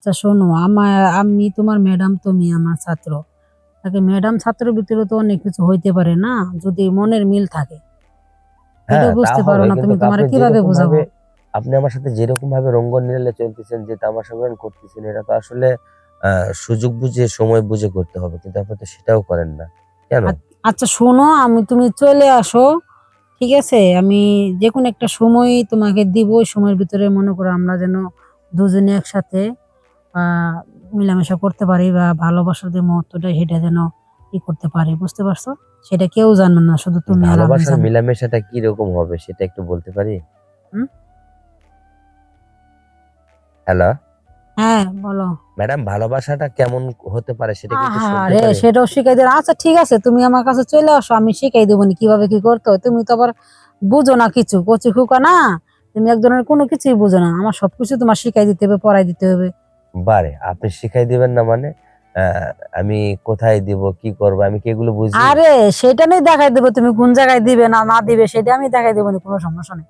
আচ্ছা শোনো, আমি তোমার ম্যাডাম, তুমি আমার ছাত্র। তাকে ম্যাডাম ছাত্রের ভিতরে তো অনেক কিছু হইতে পারে না, যদি মনের মিল থাকে। হ্যাঁ, এটাই তা বুঝতে পারো হবে না কিন্তু তুমি, তোমার আপনি কিভাবে যেরকম বোঝাবো? ভাবে আপনি আমার সাথে যেরকম ভাবে রঙ্গন নিলে চলতেছেন, যে তামাশা গান করতেছেন, এটা তো আসলে সুযোগ বুঝে সময় বুঝে করতে হবে, কিন্তু আপনি তো সেটাও করেন না কেন? আচ্ছা শোনো, তুমি চলে আসো। ঠিক আছে, আমি যে কোনো একটা সময় তোমাকে দিব। ওই সময়ের ভিতরে মনে করো আমরা যেন দুজনে একসাথে আহ মিলামেশা করতে পারি, বা ভালোবাসার যে মুহূর্তটা সেটা যেন করতে পারি, বুঝতে পারছো? সেটা কেউ জানবে না, শুধু তুমি আর আমি ভালোবাসার জানবো। মিলামেশাটা কি রকম হবে সেটা একটু বলতে পারি? হুম? হ্যালো হ্যাঁ, বলো। ম্যাডাম, ভালোবাসাটা কেমন হতে পারে সেটা কি একটু শুনতে আহারে, পারি? সেটাও শিখাই দেন? আচ্ছা ঠিক আছে, তুমি আমার কাছে চলে আসো, আমি শিখাই দেবো নি কিভাবে কি করতে হয়। তুমি তো আবার বুঝো না কিছু, কচি খুকা না। তুমি এক ধরনের কোনো কিছুই বুঝো না, আমার সবকিছু তোমার শিখাই দিতে হবে, পড়াই দিতে হবে। বারে আপনি শিখাই দিবেন না মানে? আহ, আমি কোথায় দিব, কি করব, আমি কি এগুলো বুঝি? আরে, সেটা নেই দেখাই দেবো, তুমি কোন জায়গায় দিবে না না দিবে সেটা আমি দেখাই দেবো নি, কোনো সমস্যা নেই।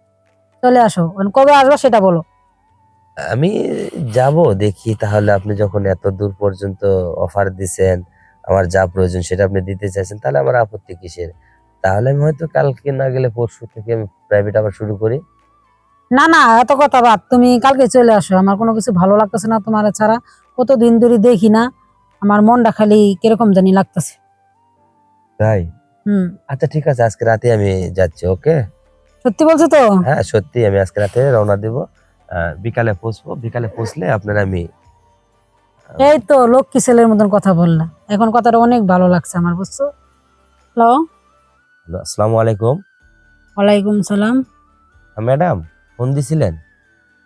চলে আসো, কবে আসবে সেটা বলো। আমি যাব, দেখি তাহলে। আপনি যখন এত দূর পর্যন্ত অফার দিছেন, আমার যা প্রয়োজন সেটা আপনি দিতে চাইছেন, তাহলে আমার আপত্তি কিসের? তাহলে আমি হয়তো কালকে না গেলে পরশু থেকে আমি প্রাইভেট আবার শুরু করি। না না, এত কথা বাদ, তুমি কালকে চলে আসো। আমার কোনো কিছু ভালো লাগতেছে না তোমার ছাড়া, কতদিন ধরে দেখি না। আমার মনটা খালি কিরকম জানি লাগতেছে। তাই? হুম। আচ্ছা ঠিক আছে, আজকে রাতে আমি যাচ্ছি, ওকে? সত্যি বলছো তো? হ্যাঁ সত্যি, আমি আজকে রাতে রওনা দিব। বিকালে পৌঁছবো, বিকালে পৌঁছলে আপনার আমি এই তো লক্ষ্মী ছেলের মতন কথা বললা, এখন কথাটা অনেক ভালো লাগছে আমার, বুঝছো? হ্যালো। আসসালামু আলাইকুম। ওয়ালাইকুম সালাম। ম্যাডাম, ফোন দিছিলেন?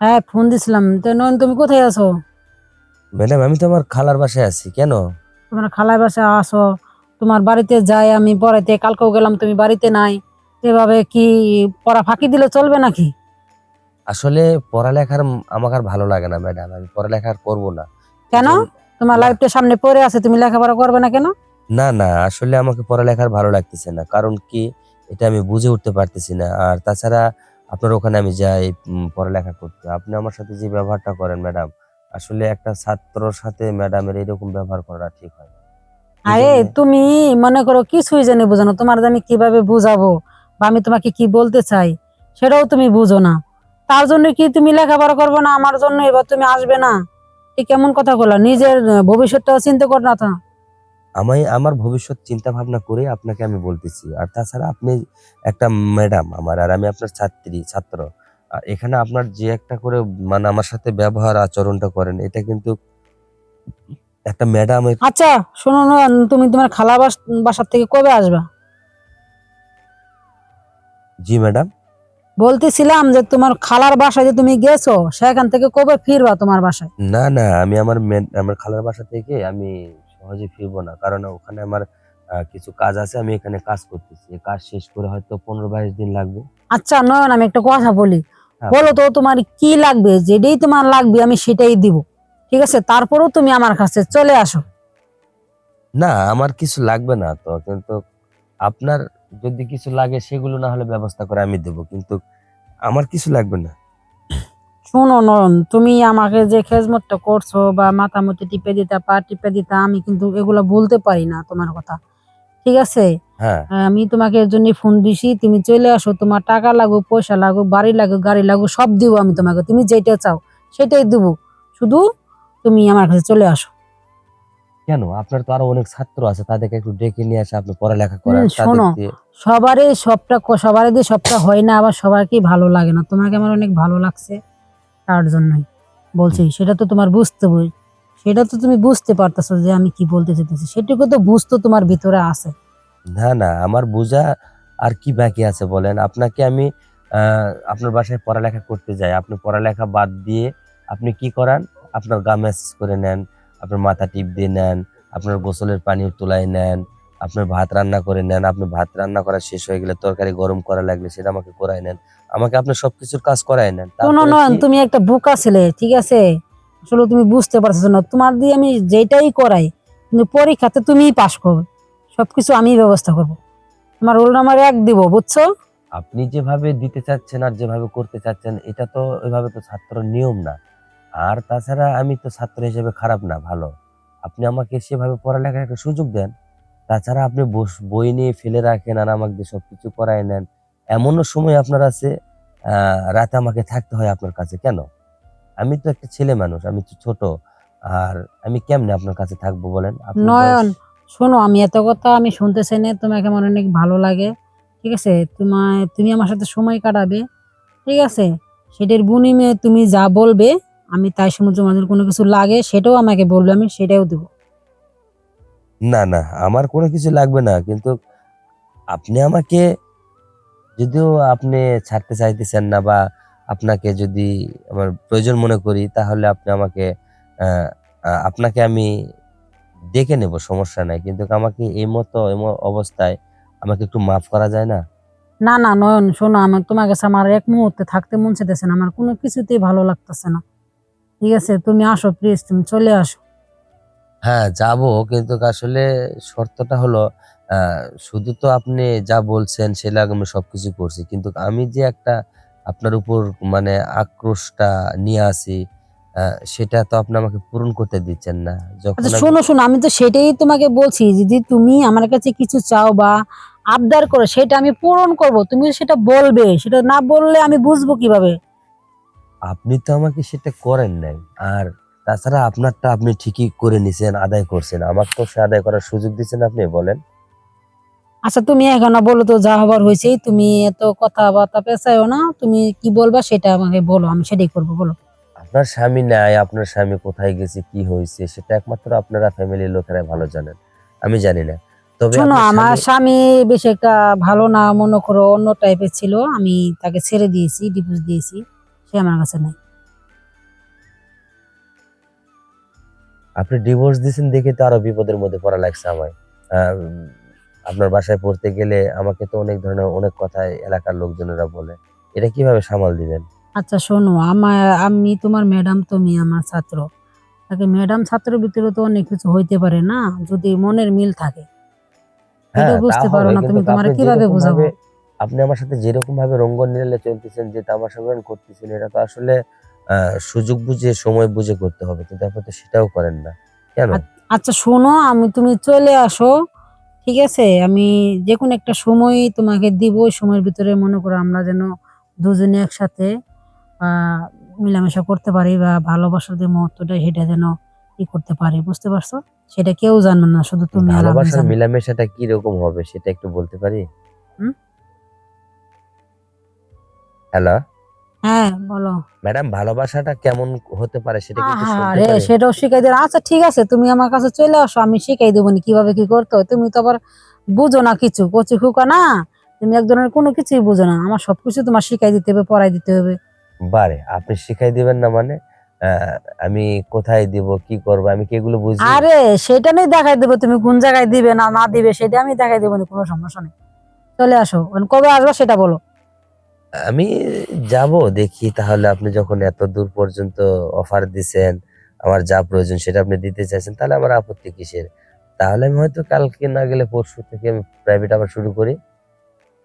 হ্যাঁ, ফোন দিছিলাম। তো নয়ন, তুমি কোথায় আছো? ম্যাডাম, আমি তো আমার খালার বাসায় আছি। কেন? তোমার খালার বাসায় আসো? তোমার বাড়িতে যাই আমি পড়াইতে, কালকেও গেলাম, তুমি বাড়িতে নাই। এভাবে কি পড়া ফাঁকি দিলে চলবে নাকি? আসলে পড়ালেখার আমাকে আর ভালো লাগে না ম্যাডাম, আমি পড়ালেখা আর করবো না। এই কেন? জন্য তোমার না, লাইফটা সামনে পড়ে আছে, তুমি লেখাপড়া করবে না কেন? না, না, আসলে আমাকে পড়ালেখার ভালো লাগতেছে না। কারণ কি, এটা আমি বুঝে উঠতে পারতেছি না। আর তাছাড়া আপনার ওখানে আমি যাই পড়ালেখা করতে। আপনি আমার সাথে যে ব্যবহারটা করেন ম্যাডাম, আসলে একটা ছাত্রর সাথে ম্যাডামের এরকম ব্যবহার করা ঠিক হয় না। এই আরে, জন্য তুমি মনে করো কিছুই জানি বুঝো না, তোমার যে আমি কিভাবে বুঝাবো বা আমি তোমাকে কি বলতে চাই সেটাও তুমি বুঝো না। তার জন্য কি তুমি লেখাপড়া করবে না আমার জন্য, এবার তুমি আসবে না? ঠিক কেমন কথা বলা, নিজের ভবিষ্যৎটাও চিন্তা কর না তো? আমি আমার ভবিষ্যৎ চিন্তা ভাবনা করে আপনাকে আমি বলতেছি। আর তাছাড়া আপনি একটা ম্যাডাম আমার, আর আমি আপনার ছাত্র। আর এখানে আপনার যে একটা করে মানে আমার সাথে ব্যবহার আচরণটা করেন, এটা কিন্তু একটা ম্যাডামের। আচ্ছা শোনো না, তুমি তোমার বাসার থেকে কবে আসবা? জি ম্যাডাম। বলতেছিলাম যে তোমার খালার বাসায় যে তুমি গেছো, সেখান থেকে কবে ফিরবা তোমার বাসায়? না, না, আমি আমার খালার বাসা থেকে আমি সহজে ফিরবো না। কারণ ওখানে আমার কিছু কাজ আছে। আমি এখানে কাজ করতেছি। এই কাজ শেষ করে হয়তো 15-22 দিন লাগবে। আচ্ছা নয়ন, আমি একটা কথা বলি। হ্যাঁ, বলো বলেন। তো তোমার কি লাগবে, যেটাই তোমার লাগবে আমি সেটাই দিব। ঠিক আছে, তারপরেও তুমি আমার কাছে চলে আসো। না, আমার কিছু লাগবে না তো, কিন্তু আপনার যদি কিছু লাগে সেগুলো না হলে ব্যবস্থা করে আমি দেবো, কিন্তু আমার কিছু লাগবে না। শোনো নয়ন, তুমি আমাকে যে খেজমতটা করছো বা মাথা মতো টিপে দিতা, পা টিপে দিতা, আমি কিন্তু এগুলো বলতে পারি না তোমার কথা। ঠিক আছে? হ্যাঁ, আমি তোমাকে এর জন্য ফোন দিছি, তুমি চলে আসো। তোমার টাকা লাগুক, পয়সা লাগুক, বাড়ি লাগুক, গাড়ি লাগুক, সব দিব আমি তোমাকে। তুমি যেটা চাও সেটাই দিব, শুধু তুমি আমার কাছে চলে আসো। কেন? আপনার তো আরো অনেক ছাত্র আছে, তাদেরকে একটু ডেকে নিয়ে আসে, আপনি পড়ালেখা করান তাদের শোনো, দিয়ে। সবারই দিয়ে সবটা হয় না, আবার সবারকেই ভালো লাগে না। তোমাকে আমার অনেক ভালো লাগছে, তার জন্যই বলছি। সেটা তো তোমার বুঝতে বই, সেটা তো তুমি বুঝতে পারতেছো যে আমি কি বলতে চাইতেছি, সেটুকু তো বুঝতো তোমার ভিতরে আছে। না, না, আমার বোঝা আর কি বাকি আছে বলেন? আপনাকে আমি আপনার বাসায় পড়ালেখা করতে যাই। আপনি পড়ালেখা বাদ দিয়ে আপনি কি করান? আপনার গা ম্যাসাজ করে নেন, আপনার মাথা টিপ দিয়ে নেন, আপনার গোসলের পানি তুলায় নেন, আপনার ভাত রান্না করে নেন। আপনি ভাত রান্না করা শেষ হয়ে গেলে তরকারি গরম করা লাগলে সেটা আমাকে করায় নেন। আমাকে আপনি সবকিছুর কাজ করায় নেন। শোনো তারপরে নয়ন, কি? তুমি একটা বোকা ছেলে, ঠিক আছে? আসলে তুমি বুঝতে পারছো না, তোমার দিয়ে আমি যেটাই করাই কিন্তু পরীক্ষাতে তুমিই পাশ করবে, সবকিছু আমি ব্যবস্থা করবো। তোমার রোল নাম্বার 1 দিব, বুঝছো? আপনি যেভাবে দিতে চাচ্ছেন আর যেভাবে করতে চাচ্ছেন, এটা তো এভাবে তো ছাত্র নিয়ম না। আর তাছাড়া আমি তো ছাত্র হিসেবে খারাপ না, ভালো। আপনি আমাকে সেভাবে পড়ালেখার একটা সুযোগ দেন। তাছাড়া আপনি বই নিয়ে ফেলে রাখেন আর আমাকে দিয়ে সবকিছু করায় নেন। এমনও সময় আপনার আছে রাতে আমাকে থাকতে হয় আপনার কাছে। কেন? আমি তো একটা ছেলে মানুষ, আমি তো ছোট। আর আমি কেমনে আপনার কাছে থাকবো বলেন? আপনার বয়স নয়ন, শোনো, আমি এত কথা আমি শুনতে চাই না। তোমাকে আমার অনেক ভালো লাগে, ঠিক আছে? তুমি আমার সাথে সময় কাটাবে, ঠিক আছে? সেটার বিনিময়ে তুমি যা বলবে আমি তাই শুনে, তোমাদের কোনো কিছু লাগে সেটাও আমাকে বলবে, আমি সেটাও দেবো। না, না, আমার কোনো কিছু লাগবে না। কিন্তু আপনি আমাকে, যদিও আপনি ছাড়তে চাইতেছেন না বা আপনাকে যদি আমার প্রয়োজন মনে করি, তাহলে আপনি আমাকে আপনাকে আমি দেখে নেব, সমস্যা নাই। কিন্তু আমাকে এই মতো অবস্থায় আমাকে একটু মাফ করা যায় না? না না নয়ন, শোনো, আমার তোমার কাছে আমার এক মুহূর্তে থাকতে মন চাইতেছে না, আমার কোনো কিছুতেই ভালো লাগতেছে না, ঠিক আছে? তুমি আসো, প্লিজ, তুমি চলে আসো। হ্যাঁ, যাবো, কিন্তু আসলে শর্তটা হলো শুধু তো আপনি যা বলছেন সেটা আমি সবকিছু করছি। কিন্তু আমি যে একটা আপনার উপর মানে আক্রোশটা নিয়ে আসি, আ সেটা তো আপনি আমাকে পূরণ করতে দিচ্ছেন না। যখন আচ্ছা আমি শোনো শোনো, আমি তো সেটাই তোমাকে বলছি, যদি তুমি আমার কাছে কিছু চাও বা আবদার করো, সেটা আমি পূরণ করব, তুমি সেটা বলবে, সেটা না বললে আমি বুঝবো কিভাবে? আপনি তো আমাকে সেটা করেন নাই। আর তাছাড়া আপনারটা আপনি ঠিকই করে নিছেন, আদায় করছেন। আমাকে তো সে আদায় করার সুযোগ দিচ্ছেন আপনি, বলেন? আচ্ছা তুমি এখন বলো তো, যা হবার হয়েছে, তুমি এত কথাবার্তা পেঁচাইও না, তুমি কি বলবা সেটা আমাকে বলো, আমি সেটাই করবো, বলো। আপনার স্বামী নাই, আপনার স্বামী কোথায় গেছে, কি হয়েছে সেটা একমাত্র আপনারা ফ্যামিলির লোকেরা ভালো জানেন। আমি জানি না। তবে শোনো, আপনার আমার স্বামী স্বামী বেশ একটা ভালো না, মনে করো অন্য টাইপের ছিল, আমি তাকে ছেড়ে দিয়েছি, ডিভোর্স দিয়েছি, সে আমার কাছে নাই। আপনি ডিভোর্স দিয়েছেন দেখে তো আরো বিপদের মধ্যে পড়া লাগছে আমায়। আহ, আপনার বাসায় পড়তে গেলে আমাকে তো অনেক ধরনের অনেক কথাই এলাকার লোকজনেরা বলে। এটা কিভাবে সামাল দিবেন? আচ্ছা শোনো, আমি তোমার ম্যাডাম, তুমি আমার ছাত্র, তাকে ম্যাডাম ছাত্রের ভিতরে তো অনেক কিছু হইতে পারে না, যদি মনের মিল থাকে। হ্যাঁ, সেটাই তা বুঝতে পারো হবে, না কিন্তু তুমি, তোমার আপনি কিভাবে যেরকম বোঝাবো? ভাবে আপনি আমার সাথে যেরকম ভাবে রঙ্গন নিলে চলতেছেন, যে তামাশা করতেছেন, এটা তো আসলে সুযোগ বুঝে সময় বুঝে করতে হবে, কিন্তু আপনি তো সেটাও করেন না। কেন? আচ্ছা শোনো, তুমি চলে আসো, ঠিক আছে? আমি যে কোনো একটা সময় তোমাকে দিব, ওই সময়ের ভিতরে মনে করো আমরা যেন দুজনে একসাথে আহ মেলামেশা করতে পারি, বা ভালোবাসার যে মুহূর্তটা সেটা যেন ই করতে পারি, বুঝতে পারছো? সেটা কেউ জানবে না, শুধু তুমি আর আমি ভালোবাসার জানবো। মিলামেশাটা কি রকম হবে সেটা একটু বলতে পারি? হুম? হ্যালো, হ্যাঁ বলো। ম্যাডাম, ভালোবাসাটা কেমন হতে পারে সেটা কি একটু আহা শুনতে রে, পারি? সেটাও শিখাই দেন? আচ্ছা ঠিক আছে, তুমি আমার কাছে চলে আসো, আমি শিখাই দেবো নি কিভাবে কি করতে হয়। তুমি তো আবার বুঝো না কিছু, কচি খুকা না, তুমি এক ধরনের কোনো কিছুই বুঝো না, আমার সবকিছু তোমার শিখাই দিতে হবে, পড়াই দিতে হবে। বারে, আপনি শিখাই দিবেন না মানে? আহ, আমি কোথায় দিব, কি করব, আমি কি এগুলো বুঝি? আরে সেটা নেই, দেখাই দেবো, তুমি কোন জায়গায় দিবে না না দিবে সেটা আমি দেখাই দেবো নি, কোনো সমস্যা নেই। চলে আসো, কবে আসবে সেটা বলো। আমি যাব, দেখি তাহলে। আপনি যখন এত দূর পর্যন্ত অফার দিছেন, আমার যা প্রয়োজন সেটা আপনি দিতে চাইছেন, তাহলে আমার আপত্তি কিসের? তাহলে আমি হয়তো কালকে না গেলে পরশু থেকে আমি প্রাইভেট আবার শুরু করি।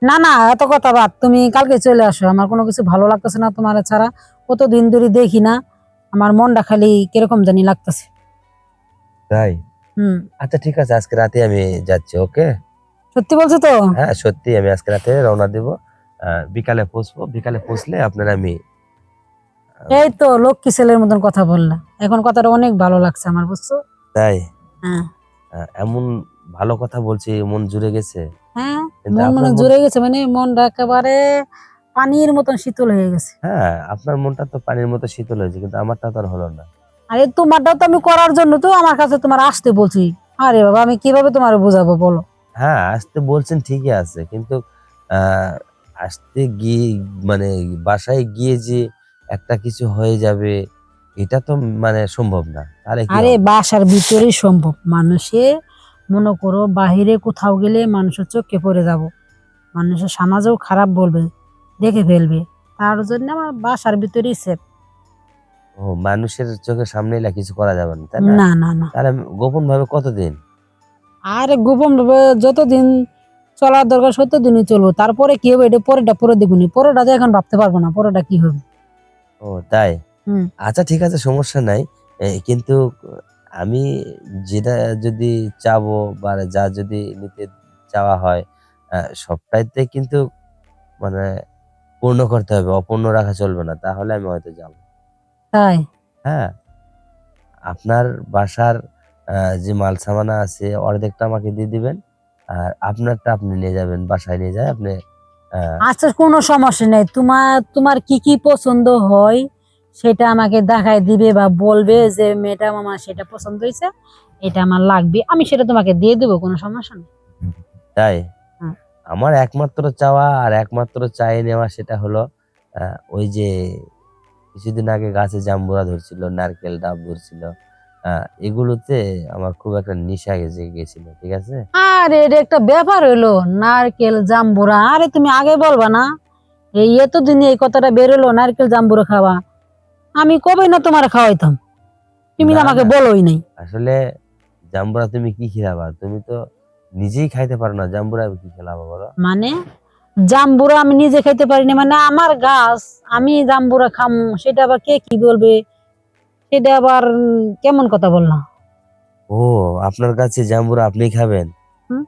না না, এত কথা বাদ, তুমি কালকে চলে আসো, আমার কোনো কিছু ভালো লাগতেছে না তোমার ছাড়া, কতদিন ধরে দেখি না, আমার মনটা খালি কিরকম জানি লাগতেছে। তাই? হুম। আচ্ছা ঠিক আছে, আজকে রাতে আমি যাচ্ছি, ওকে? সত্যি বলছো তো? হ্যাঁ, সত্যি আমি আজকে রাতে রওনা দিব। বিকালে পৌঁছবো। বিকালে পৌঁছলে আপনার আমি আহ, এই তো লক্ষ্মী ছেলের মতন কথা বললা, এখন কথাটা অনেক ভালো লাগছে আমার, বুঝছো? তাই? হ্যাঁ। এমন ভালো কথা বলছি, মন জুড়ে গেছে। হ্যাঁ, কিন্তু মন মানে আপনার মন, জুড়ে গেছে, মানে মনটা একেবারে পানির মতন শীতল হয়ে গেছে। হ্যাঁ, আপনার মনটা তো পানির মতো শীতল হয়েছে, কিন্তু আমারটা তো আর হলো না। আরে তোমারটাও তো আমি করার জন্য তো আমার কাছে তোমার আসতে বলছি। আরে বাবা, আমি কিভাবে তোমার বোঝাবো বলো? হ্যাঁ, আসতে বলছেন ঠিকই আছে, কিন্তু আহ আসতে গিয়ে মানে বাসায় গিয়ে যে একটা কিছু হয়ে যাবে, এটা তো মানে সম্ভব না। তাহলে কি আরে হবে? বাসার ভিতরেই সম্ভব, মানুষে মনে করো বাহিরে কোথাও গেলে মানুষের চোখে পড়ে যাব, মানুষের সমাজেও খারাপ বলবে, দেখে ফেলবে, তার জন্য আমার বাসার ভিতরেই সেফ। ও, মানুষের চোখের সামনে এলে কিছু করা যাবে না, তাই না? না না না। তাহলে গোপন ভাবে কতদিন? আরে গোপন ভাবে যতদিন চলার দরকার ততদিনই চলবো, তারপরে কি হবে এটা পরেটা পরে দেখুনি, পরেটা তো এখন ভাবতে পারবো না, পরেটা কি হবে। ও তাই? হুম। আচ্ছা ঠিক আছে, সমস্যা নাই। কিন্তু আমি যেটা যদি চাবো বা যা যদি নিতে চাওয়া হয়, সবটাইতে কিন্তু মানে পূর্ণ করতে হবে, অপূর্ণ রাখা চলবে না। তাহলে আমি হয়তো যাবো। তাই? হ্যাঁ? আপনার বাসার যে মাল সামানা আছে অর্ধেকটা আমাকে দিয়ে দিবেন। আর আপনারটা আপনি নিয়ে যাবেন। বাসায় নিয়ে যেয়ে আপনি আ আচ্ছা, কোনো সমস্যা নেই। তোমার কি, কি পছন্দ হয় সেটা আমাকে দেখায় দিবে বা বলবে যে, "ম্যাডাম আমার সেটা পছন্দ হইছে। এটা আমার লাগবে।" আমি সেটা তোমাকে দিয়ে দেব, কোনো সমস্যা নেই। তাই? হুম। আমার একমাত্র চাওয়া আর একমাত্র চাইয়ে নেওয়া সেটা হলো আ ওই যে কিছুদিন আগে গাছে জাম্বুরা ধরছিল, নারকেল ডাব ধরছিল। আ এগুলোতে আমার খুব একটা নেশা জেগে গেছিল। ঠিক আছে? আরে এটা একটা ব্যাপার হইলো, নারকেল জাম্বুরা। আরে তুমি আগে বলবা না? এই এতদিনে এই কথাটা বের হলো, নারকেল জাম্বুরা খাওয়া। আমি কবে না তোমার খাওয়াইতাম। তুমি তো না, আমাকে না। বলোই নাই। আসলে জাম্বুরা তুমি কি খিলাবা? তুমি তো নিজেই খাইতে পারো না। জাম্বুরা কি খিলাবা বলো? মানে জাম্বুরা আমি নিজে খাইতে পারি না, মানে আমার গাছ, আমি জাম্বুরা খাম, সেটা আবার কে কি বলবে? সেটা আবার কেমন কথা বললাম? ও, আপনার কাছে জাম্বুরা আপনিই খাবেন? হুম?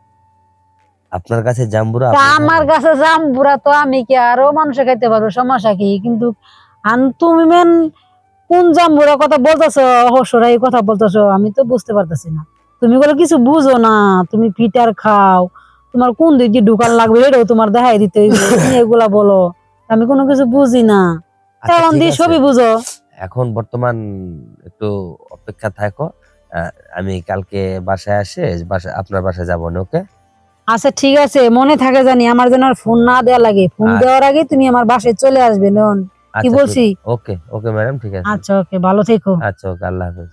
আপনার কাছে জাম্বুরা তা আপনি আমার খাবেন? গাছে জাম্বুরা তো আমি কি আরো মানুষে খাইতে পারবো, সমস্যা কি? কিন্তু তুমি মেন কোন জাম্বুরা কথা বলতেছো, অহসরা এই কথা বলতেছো, আমি তো বুঝতে পারতেছি না। তুমি বলে কিছু বুঝো না, তুমি ফিটার খাও, তোমার কোন দিক দিয়ে ঢুকান লাগবে এটাও তোমার দেখাই দিতে হইবে, তুমি এগুলা বলো। আমি কোনো কিছু বুঝি না, আচ্ছা এখন ঠিক দিয়ে আছে। সবই বুঝো। এখন বর্তমান একটু অপেক্ষা থাকো। আ আমি কালকে বাসায় আসে আপনার বাসায় যাবো না, ওকে? আচ্ছা ঠিক আছে, মনে থাকে জানি, আমার যেন আর ফোন না দেওয়া লাগে। ফোন আ দেওয়ার আগে তুমি আমার বাসায় চলে আসবে নন। কি আচ্ছা ঠিক বলছি? ওকে, ওকে ম্যাডাম ঠিক আছে। আচ্ছা, ওকে, ভালো থেকো। আচ্ছা ওকে, আল্লাহ হাফেজ।